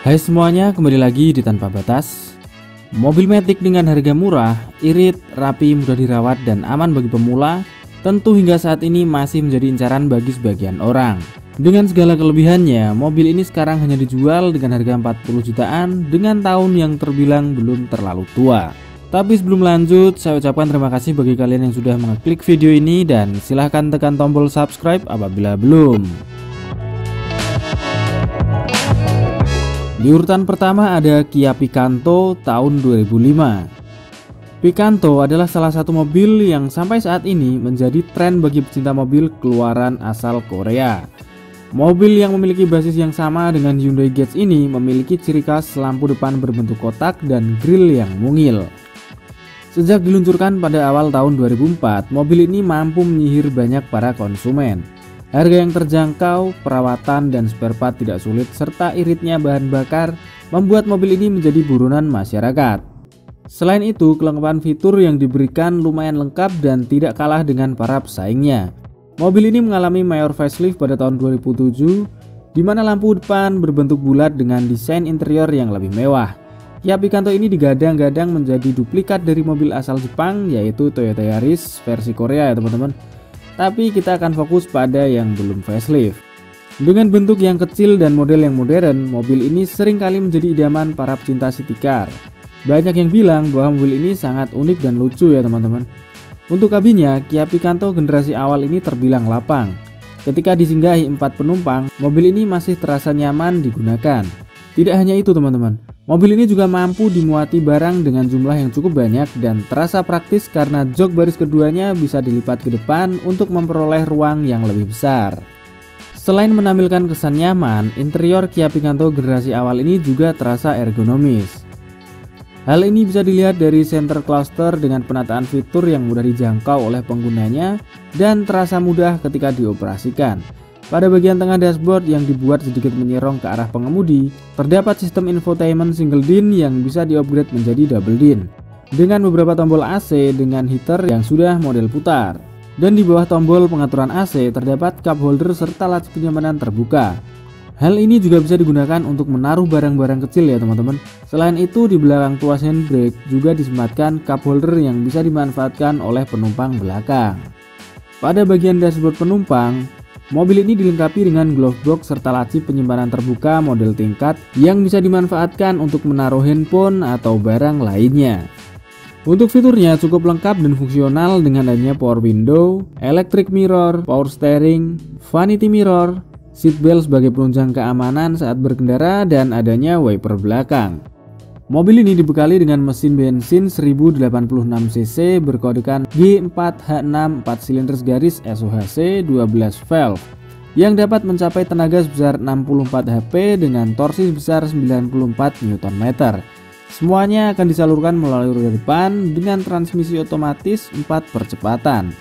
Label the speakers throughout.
Speaker 1: Hai semuanya, kembali lagi di Tanpa Batas. Mobil Matic dengan harga murah, irit, rapi, mudah dirawat, dan aman bagi pemula tentu hingga saat ini masih menjadi incaran bagi sebagian orang. Dengan segala kelebihannya, mobil ini sekarang hanya dijual dengan harga 40 jutaan dengan tahun yang terbilang belum terlalu tua. Tapi sebelum lanjut, saya ucapkan terima kasih bagi kalian yang sudah mengeklik video ini dan silahkan tekan tombol subscribe apabila belum. Di urutan pertama ada Kia Picanto tahun 2005. Picanto adalah salah satu mobil yang sampai saat ini menjadi tren bagi pecinta mobil keluaran asal Korea. Mobil yang memiliki basis yang sama dengan Hyundai Getz ini memiliki ciri khas lampu depan berbentuk kotak dan grill yang mungil. Sejak diluncurkan pada awal tahun 2004, mobil ini mampu menyihir banyak para konsumen. Harga yang terjangkau, perawatan dan spare part tidak sulit, serta iritnya bahan bakar membuat mobil ini menjadi buronan masyarakat. Selain itu, kelengkapan fitur yang diberikan lumayan lengkap dan tidak kalah dengan para pesaingnya. Mobil ini mengalami mayor facelift pada tahun 2007, di mana lampu depan berbentuk bulat dengan desain interior yang lebih mewah. Kia Picanto ini digadang-gadang menjadi duplikat dari mobil asal Jepang, yaitu Toyota Yaris versi Korea ya teman-teman. Tapi kita akan fokus pada yang belum facelift. Dengan bentuk yang kecil dan model yang modern, mobil ini seringkali menjadi idaman para pecinta city car. Banyak yang bilang bahwa mobil ini sangat unik dan lucu ya teman-teman. Untuk kabinnya, Kia Picanto generasi awal ini terbilang lapang. Ketika disinggahi 4 penumpang, mobil ini masih terasa nyaman digunakan. Tidak hanya itu teman-teman, mobil ini juga mampu dimuati barang dengan jumlah yang cukup banyak dan terasa praktis karena jok baris keduanya bisa dilipat ke depan untuk memperoleh ruang yang lebih besar. Selain menampilkan kesan nyaman, interior Kia Picanto generasi awal ini juga terasa ergonomis. Hal ini bisa dilihat dari center cluster dengan penataan fitur yang mudah dijangkau oleh penggunanya dan terasa mudah ketika dioperasikan. Pada bagian tengah dashboard yang dibuat sedikit menyerong ke arah pengemudi, terdapat sistem infotainment single DIN yang bisa di-upgrade menjadi double DIN dengan beberapa tombol AC dengan heater yang sudah model putar. Dan di bawah tombol pengaturan AC terdapat cup holder serta laci penyamanan terbuka. Hal ini juga bisa digunakan untuk menaruh barang-barang kecil ya teman-teman. Selain itu, di belakang tuas handbrake juga disematkan cup holder yang bisa dimanfaatkan oleh penumpang belakang. Pada bagian dashboard penumpang, mobil ini dilengkapi dengan glove box serta laci penyimpanan terbuka model tingkat yang bisa dimanfaatkan untuk menaruh handphone atau barang lainnya. Untuk fiturnya cukup lengkap dan fungsional dengan adanya power window, electric mirror, power steering, vanity mirror, seat belt sebagai penunjang keamanan saat berkendara, dan adanya wiper belakang. Mobil ini dibekali dengan mesin bensin 1086cc berkodekan G4H6 4 silinder garis SOHC 12 valve yang dapat mencapai tenaga sebesar 64 HP dengan torsi sebesar 94 Nm. Semuanya akan disalurkan melalui roda depan dengan transmisi otomatis 4 percepatan.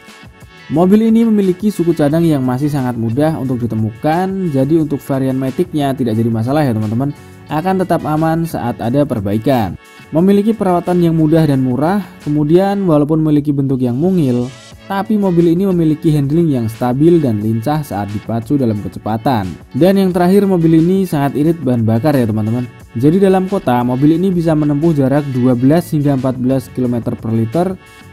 Speaker 1: Mobil ini memiliki suku cadang yang masih sangat mudah untuk ditemukan, jadi untuk varian Matic-nya tidak jadi masalah ya teman-teman, akan tetap aman saat ada perbaikan. Memiliki perawatan yang mudah dan murah, kemudian walaupun memiliki bentuk yang mungil, tapi mobil ini memiliki handling yang stabil dan lincah saat dipacu dalam kecepatan. Dan yang terakhir, mobil ini sangat irit bahan bakar ya teman-teman. Jadi dalam kota, mobil ini bisa menempuh jarak 12 hingga 14 km per liter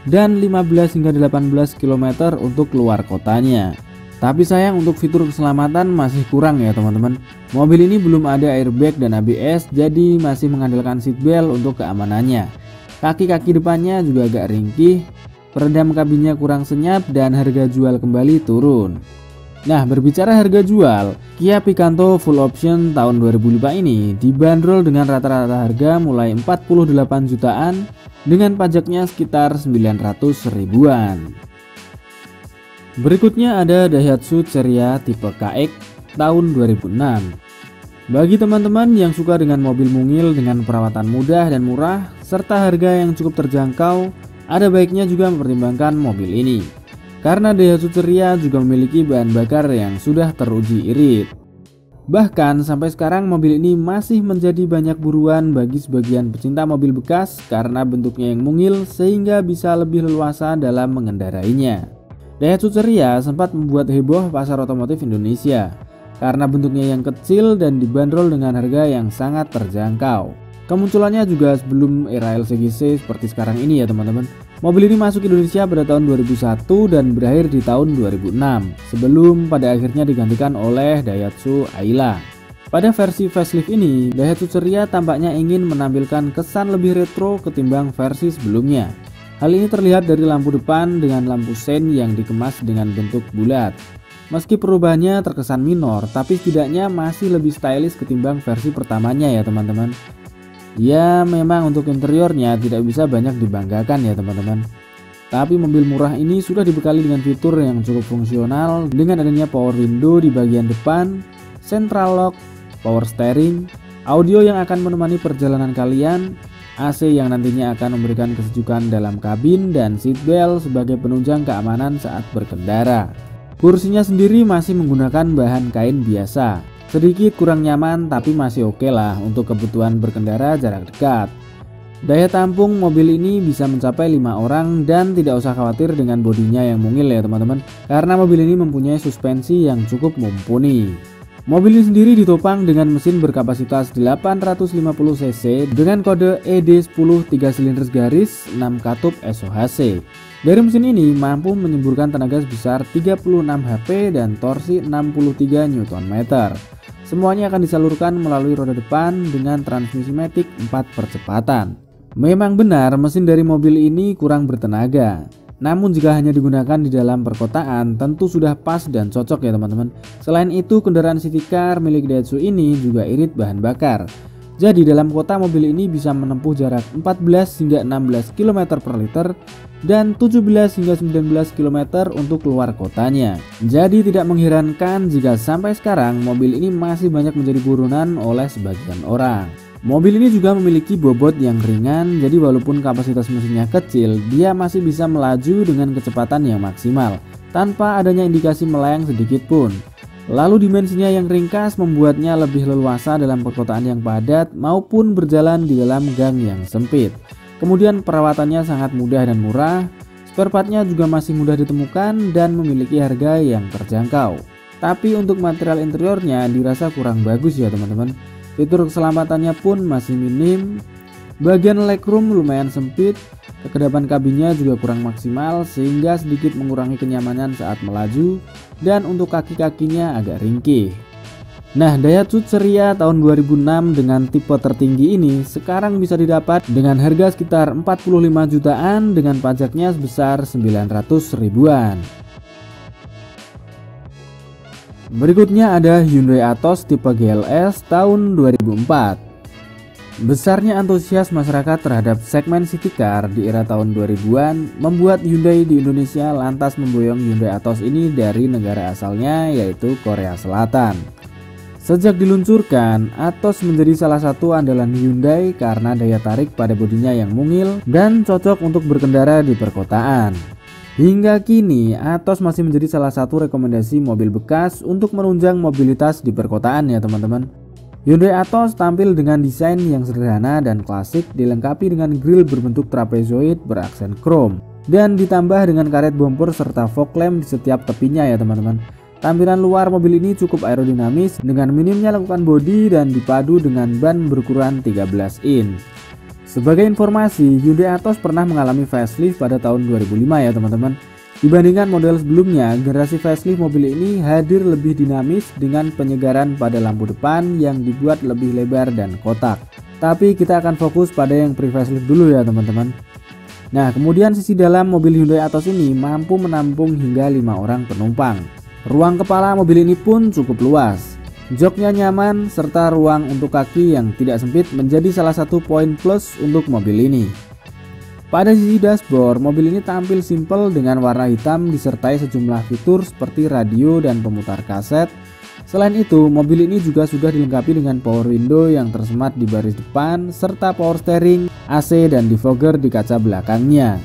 Speaker 1: dan 15 hingga 18 km untuk keluar kotanya. Tapi sayang untuk fitur keselamatan masih kurang ya teman-teman. Mobil ini belum ada airbag dan ABS, jadi masih mengandalkan seatbelt untuk keamanannya. Kaki-kaki depannya juga agak ringkih, peredam kabinnya kurang senyap, dan harga jual kembali turun. Nah, berbicara harga jual, Kia Picanto full option tahun 2005 ini dibanderol dengan rata-rata harga mulai 48 jutaan dengan pajaknya sekitar 900 ribuan. Berikutnya ada Daihatsu Ceria tipe KX tahun 2006. Bagi teman-teman yang suka dengan mobil mungil dengan perawatan mudah dan murah serta harga yang cukup terjangkau, ada baiknya juga mempertimbangkan mobil ini. Karena Daihatsu Ceria juga memiliki bahan bakar yang sudah teruji irit. Bahkan sampai sekarang mobil ini masih menjadi banyak buruan bagi sebagian pecinta mobil bekas karena bentuknya yang mungil sehingga bisa lebih leluasa dalam mengendarainya. Daihatsu Ceria sempat membuat heboh pasar otomotif Indonesia karena bentuknya yang kecil dan dibanderol dengan harga yang sangat terjangkau. Kemunculannya juga sebelum era LCGC seperti sekarang ini ya teman-teman. Mobil ini masuk Indonesia pada tahun 2001 dan berakhir di tahun 2006 sebelum pada akhirnya digantikan oleh Daihatsu Ayla. Pada versi facelift ini, Daihatsu Ceria tampaknya ingin menampilkan kesan lebih retro ketimbang versi sebelumnya. Hal ini terlihat dari lampu depan dengan lampu sein yang dikemas dengan bentuk bulat. Meski perubahannya terkesan minor, tapi setidaknya masih lebih stylish ketimbang versi pertamanya ya teman-teman. Ya memang untuk interiornya tidak bisa banyak dibanggakan ya teman-teman. Tapi mobil murah ini sudah dibekali dengan fitur yang cukup fungsional dengan adanya power window di bagian depan, central lock, power steering, audio yang akan menemani perjalanan kalian, AC yang nantinya akan memberikan kesejukan dalam kabin, dan seatbelt sebagai penunjang keamanan saat berkendara. Kursinya sendiri masih menggunakan bahan kain biasa. Sedikit kurang nyaman tapi masih oke lah untuk kebutuhan berkendara jarak dekat. Daya tampung mobil ini bisa mencapai 5 orang dan tidak usah khawatir dengan bodinya yang mungil ya teman-teman, karena mobil ini mempunyai suspensi yang cukup mumpuni. Mobil ini sendiri ditopang dengan mesin berkapasitas 850 cc dengan kode ED10 3 silinder garis 6 katup SOHC. Dari mesin ini mampu menyemburkan tenaga sebesar 36 HP dan torsi 63 Nm. Semuanya akan disalurkan melalui roda depan dengan transmisi matic 4 percepatan. Memang benar mesin dari mobil ini kurang bertenaga. Namun jika hanya digunakan di dalam perkotaan tentu sudah pas dan cocok ya teman-teman. Selain itu kendaraan city car milik Daihatsu ini juga irit bahan bakar. Jadi dalam kota mobil ini bisa menempuh jarak 14 hingga 16 km per liter dan 17 hingga 19 km untuk keluar kotanya. Jadi tidak mengherankan jika sampai sekarang mobil ini masih banyak menjadi buronan oleh sebagian orang. Mobil ini juga memiliki bobot yang ringan, jadi walaupun kapasitas mesinnya kecil, dia masih bisa melaju dengan kecepatan yang maksimal tanpa adanya indikasi melayang sedikit pun. Lalu dimensinya yang ringkas membuatnya lebih leluasa dalam perkotaan yang padat maupun berjalan di dalam gang yang sempit. Kemudian perawatannya sangat mudah dan murah, spare partnya juga masih mudah ditemukan dan memiliki harga yang terjangkau. Tapi untuk material interiornya dirasa kurang bagus ya teman-teman. Fitur keselamatannya pun masih minim, bagian legroom lumayan sempit, kekedapan kabinnya juga kurang maksimal sehingga sedikit mengurangi kenyamanan saat melaju, dan untuk kaki-kakinya agak ringkih. Nah, Daihatsu Ceria tahun 2006 dengan tipe tertinggi ini sekarang bisa didapat dengan harga sekitar 45 jutaan dengan pajaknya sebesar 900 ribuan. Berikutnya ada Hyundai Atos tipe GLS tahun 2004. Besarnya antusias masyarakat terhadap segmen city car di era tahun 2000-an membuat Hyundai di Indonesia lantas memboyong Hyundai Atos ini dari negara asalnya yaitu Korea Selatan. Sejak diluncurkan, Atos menjadi salah satu andalan Hyundai karena daya tarik pada bodinya yang mungil dan cocok untuk berkendara di perkotaan. Hingga kini, Atos masih menjadi salah satu rekomendasi mobil bekas untuk menunjang mobilitas di perkotaan ya teman-teman. Hyundai Atos tampil dengan desain yang sederhana dan klasik, dilengkapi dengan grill berbentuk trapezoid beraksen krom dan ditambah dengan karet bumper serta fog lamp di setiap tepinya ya teman-teman. Tampilan luar mobil ini cukup aerodinamis dengan minimnya lekukan bodi dan dipadu dengan ban berukuran 13 inch. Sebagai informasi, Hyundai Atos pernah mengalami facelift pada tahun 2005 ya teman-teman. Dibandingkan model sebelumnya, generasi facelift mobil ini hadir lebih dinamis dengan penyegaran pada lampu depan yang dibuat lebih lebar dan kotak. Tapi kita akan fokus pada yang pre-facelift dulu ya teman-teman. Nah, kemudian sisi dalam mobil Hyundai Atos ini mampu menampung hingga 5 orang penumpang. Ruang kepala mobil ini pun cukup luas. Joknya nyaman serta ruang untuk kaki yang tidak sempit menjadi salah satu poin plus untuk mobil ini. Pada sisi dashboard, mobil ini tampil simpel dengan warna hitam disertai sejumlah fitur seperti radio dan pemutar kaset. Selain itu, mobil ini juga sudah dilengkapi dengan power window yang tersemat di baris depan serta power steering, AC dan defogger di kaca belakangnya.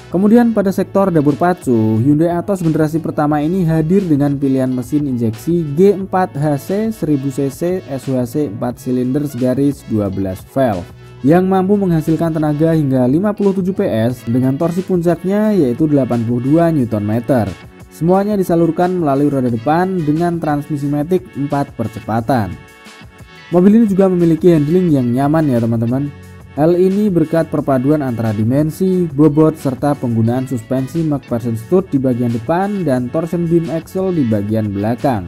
Speaker 1: Kemudian pada sektor dapur pacu, Hyundai Atos generasi pertama ini hadir dengan pilihan mesin injeksi G4HC 1000cc SOHC 4 silinder garis 12 valve yang mampu menghasilkan tenaga hingga 57 PS dengan torsi puncaknya yaitu 82 Nm. Semuanya disalurkan melalui roda depan dengan transmisi matic 4 percepatan. Mobil ini juga memiliki handling yang nyaman ya teman-teman. Hal ini berkat perpaduan antara dimensi, bobot, serta penggunaan suspensi McPherson Stud di bagian depan dan torsion beam axle di bagian belakang.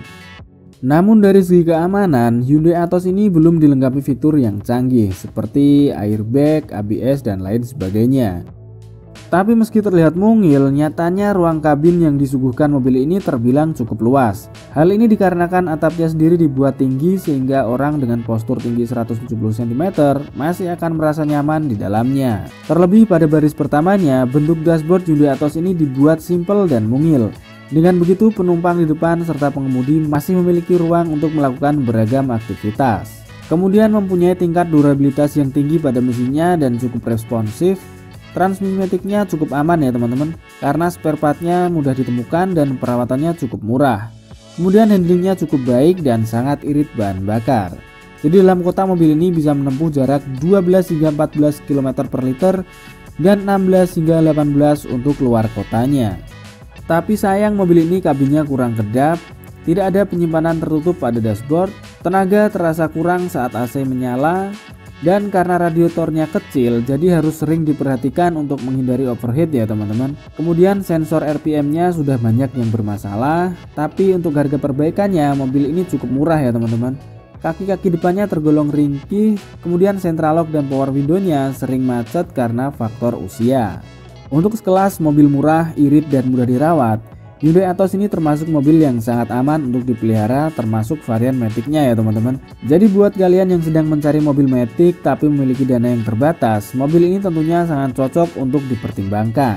Speaker 1: Namun dari segi keamanan, Hyundai Atos ini belum dilengkapi fitur yang canggih seperti airbag, ABS, dan lain sebagainya. Tapi meski terlihat mungil, nyatanya ruang kabin yang disuguhkan mobil ini terbilang cukup luas. Hal ini dikarenakan atapnya sendiri dibuat tinggi sehingga orang dengan postur tinggi 170 cm masih akan merasa nyaman di dalamnya. Terlebih pada baris pertamanya, bentuk dashboard Hyundai Atos ini dibuat simpel dan mungil. Dengan begitu, penumpang di depan serta pengemudi masih memiliki ruang untuk melakukan beragam aktivitas. Kemudian mempunyai tingkat durabilitas yang tinggi pada mesinnya dan cukup responsif. Transmisi maticnya cukup aman ya teman-teman, karena spare partnya mudah ditemukan dan perawatannya cukup murah. Kemudian handlingnya cukup baik dan sangat irit bahan bakar. Jadi dalam kota mobil ini bisa menempuh jarak 12 hingga 14 km per liter dan 16 hingga 18 untuk luar kotanya. Tapi sayang mobil ini kabinnya kurang kedap, tidak ada penyimpanan tertutup pada dashboard, tenaga terasa kurang saat AC menyala, dan karena radiatornya kecil jadi harus sering diperhatikan untuk menghindari overheat ya teman-teman. Kemudian sensor RPM-nya sudah banyak yang bermasalah, tapi untuk harga perbaikannya mobil ini cukup murah ya teman-teman. Kaki-kaki depannya tergolong ringkih, kemudian central lock dan power window-nya sering macet karena faktor usia. Untuk sekelas mobil murah, irit, dan mudah dirawat, Hyundai Atos ini termasuk mobil yang sangat aman untuk dipelihara, termasuk varian matic-nya ya teman-teman. Jadi buat kalian yang sedang mencari mobil matic tapi memiliki dana yang terbatas, mobil ini tentunya sangat cocok untuk dipertimbangkan.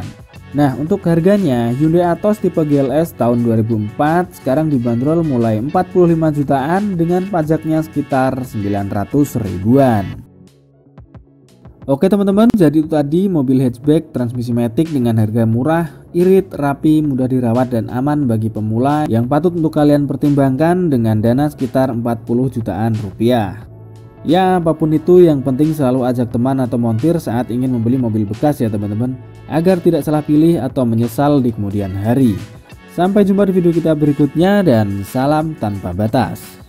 Speaker 1: Nah, untuk harganya, Hyundai Atos tipe GLS tahun 2004 sekarang dibanderol mulai 45 jutaan dengan pajaknya sekitar 900 ribuan. Oke teman-teman, jadi itu tadi mobil hatchback transmisi matic dengan harga murah, irit, rapi, mudah dirawat, dan aman bagi pemula yang patut untuk kalian pertimbangkan dengan dana sekitar 40 jutaan rupiah. Ya, apapun itu yang penting selalu ajak teman atau montir saat ingin membeli mobil bekas ya teman-teman, agar tidak salah pilih atau menyesal di kemudian hari. Sampai jumpa di video kita berikutnya dan salam tanpa batas.